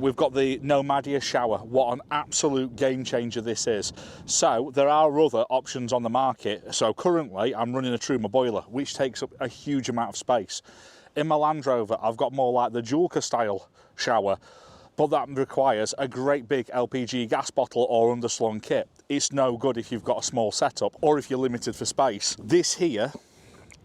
We've got the Nomadia shower. What an absolute game changer this is. So there are other options on the market. So currently I'm running a Truma boiler, which takes up a huge amount of space. In my Land Rover, I've got more like the BOVUK style shower, but that requires a great big LPG gas bottle or underslung kit. It's no good if you've got a small setup or if you're limited for space. This here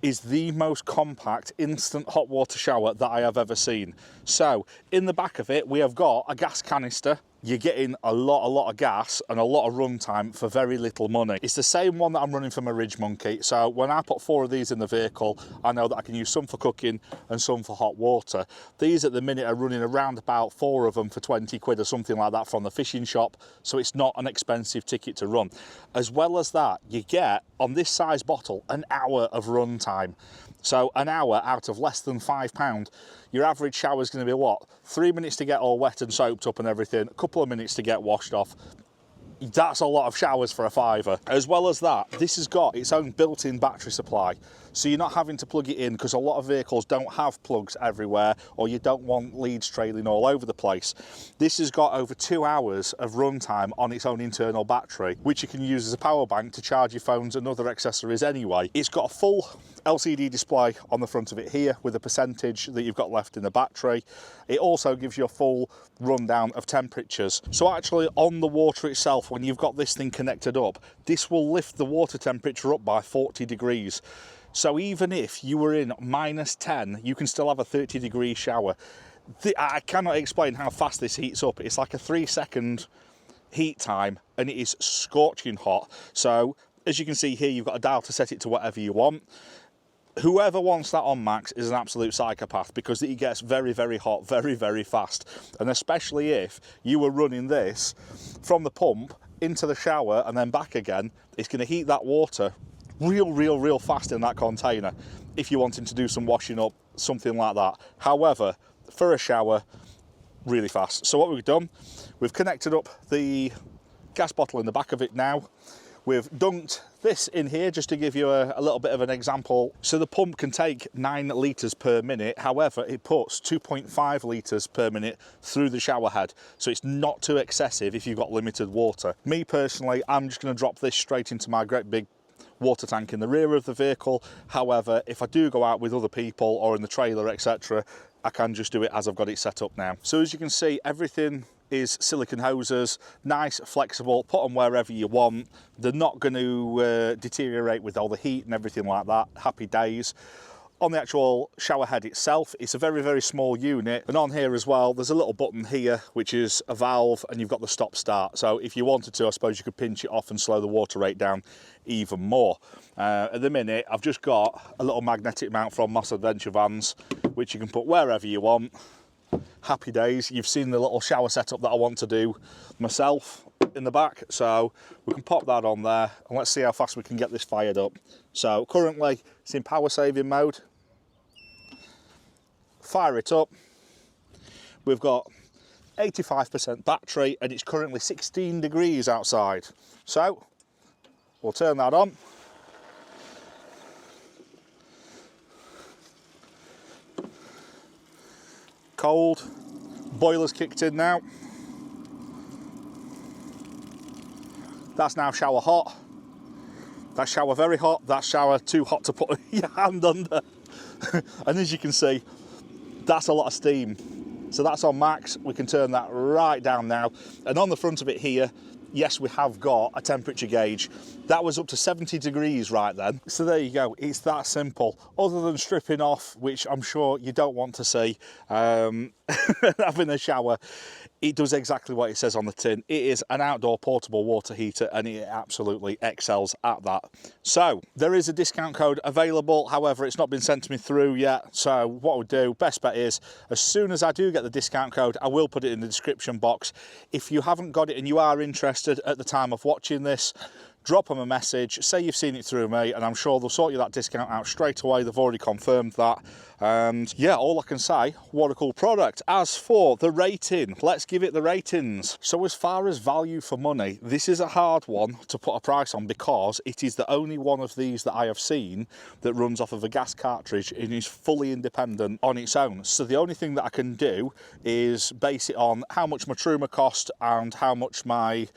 is the most compact instant hot water shower that I have ever seen. So in the back of it, we have got a gas canister. You're getting a lot of gas and a lot of runtime for very little money. It's the same one that I'm running for my Ridge Monkey. So when I put 4 of these in the vehicle, I know that I can use some for cooking and some for hot water. These at the minute are running around about 4 of them for 20 quid or something like that from the fishing shop. So it's not an expensive ticket to run. As well as that, you get on this size bottle an hour of runtime. So an hour out of less than £5, your average shower is going to be what? 3 minutes to get all wet and soaped up and everything, a couple of minutes to get washed off. That's a lot of showers for a £5. As well as that, this has got its own built-in battery supply. So you're not having to plug it in, because a lot of vehicles don't have plugs everywhere, or you don't want leads trailing all over the place. This has got over 2 hours of runtime on its own internal battery, which you can use as a power bank to charge your phones and other accessories anyway. It's got a full LCD display on the front of it here with a percentage that you've got left in the battery. It also gives you a full rundown of temperatures. So actually on the water itself, when you've got this thing connected up, this will lift the water temperature up by 40 degrees. So even if you were in -10, you can still have a 30-degree shower. I cannot explain how fast this heats up. It's like a 3-second heat time and it is scorching hot. So as you can see here, you've got a dial to set it to whatever you want. Whoever wants that on max is an absolute psychopath, because it gets very hot very fast. And especially if you were running this from the pump into the shower and then back again, it's going to heat that water real fast in that container if you're wanting to do some washing up, something like that. However, for a shower, really fast. So what we've done, we've connected up the gas bottle in the back of it now. We've dunked this in here just to give you a little bit of an example. So the pump can take 9 litres per minute. However, it puts 2.5 litres per minute through the shower head. So it's not too excessive if you've got limited water. Me personally, I'm just going to drop this straight into my great big water tank in the rear of the vehicle. However, if I do go out with other people or in the trailer, etc., I can just do it as I've got it set up now. So as you can see, everything is silicone hoses, nice, flexible, put them wherever you want. They're not going to deteriorate with all the heat and everything like that. Happy days. On the actual shower head itself, it's a very small unit, and on here as well there's a little button here which is a valve, and you've got the stop start. So if you wanted to, I suppose you could pinch it off and slow the water rate down even more. At the minute I've just got a little magnetic mount from Moss Adventure Vans, which you can put wherever you want. Happy days. You've seen the little shower setup that I want to do myself in the back, so we can pop that on there and let's see how fast we can get this fired up. So currently it's in power saving mode. Fire it up. We've got 85% battery and it's currently 16 degrees outside, so we'll turn that on. Cold. Boiler's kicked in now. That's now shower hot. That's shower very hot. That's shower too hot to put your hand under. And as you can see, that's a lot of steam. So that's on max. We can turn that right down now. And on the front of it here, yes, we have got a temperature gauge. That was up to 70 degrees right then. So there you go, it's that simple. Other than stripping off, which I'm sure you don't want to see, having a shower, it does exactly what it says on the tin. It is an outdoor portable water heater and it absolutely excels at that. So there is a discount code available, however it's not been sent to me through yet. So what we'll do, best bet is, as soon as I do get the discount code, I will put it in the description box. If you haven't got it and you are interested at the time of watching this, drop them a message, say you've seen it through me, and I'm sure they'll sort you that discount out straight away. They've already confirmed that. And yeah, all I can say, what a cool product. As for the rating, let's give it the ratings. So as far as value for money, this is a hard one to put a price on because it is the only one of these that I have seen that runs off of a gas cartridge and is fully independent on its own. So the only thing that I can do is base it on how much my Truma cost and how much my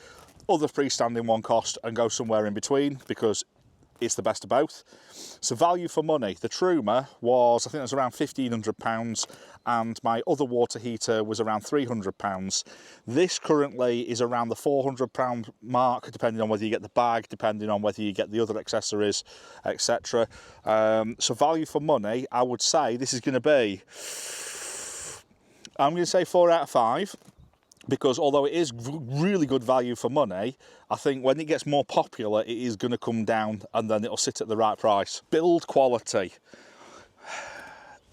other freestanding one cost and go somewhere in between because it's the best of both. So value for money, the Truma was, I think it was around £1,500 and my other water heater was around £300. This currently is around the £400 mark, depending on whether you get the bag, depending on whether you get the other accessories, etc. So value for money, I would say this is going to be, I'm going to say 4 out of 5. Because although it is really good value for money, I think when it gets more popular, it is going to come down and then it'll sit at the right price. Build quality.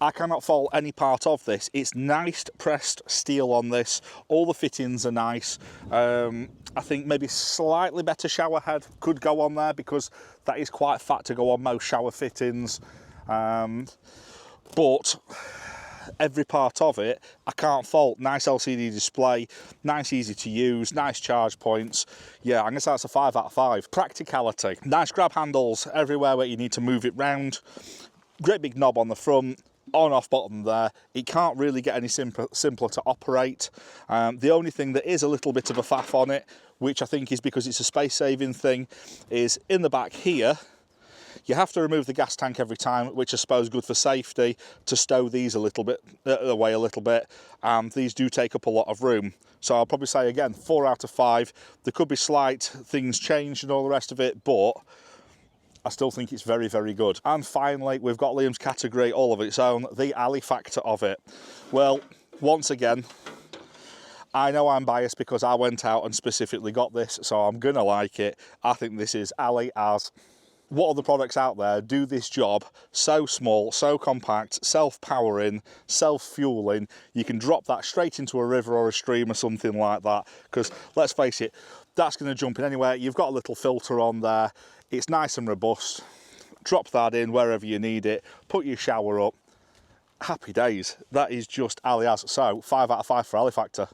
I cannot fault any part of this. It's nice pressed steel on this. All the fittings are nice. I think maybe slightly better shower head could go on there because that is quite fat to go on most shower fittings. But every part of it, I can't fault. Nice LCD display, nice, easy to use, nice charge points. Yeah, I'm gonna say that's a 5 out of 5. Practicality, nice grab handles everywhere where you need to move it round. Great big knob on the front, on off bottom there. It can't really get any simpler to operate. The only thing that is a little bit of a faff on it, which I think is because it's a space saving thing, is in the back here, you have to remove the gas tank every time, which I suppose is good for safety, to stow these a little bit away a little bit. These do take up a lot of room. So I'll probably say again, 4 out of 5. There could be slight things changed and all the rest of it, but I still think it's very, very good. And finally, we've got Liam's category all of its own, the alley factor of it. Well, once again, I know I'm biased because I went out and specifically got this, so I'm gonna like it. I think this is alley as. What other products out there do this job so small, so compact, self-powering, self-fueling? You can drop that straight into a river or a stream or something like that, because let's face it, that's going to jump in anywhere. You've got a little filter on there, it's nice and robust. Drop that in wherever you need it, put your shower up. Happy days. That is just alley as. So 5 out of 5 for alley factor.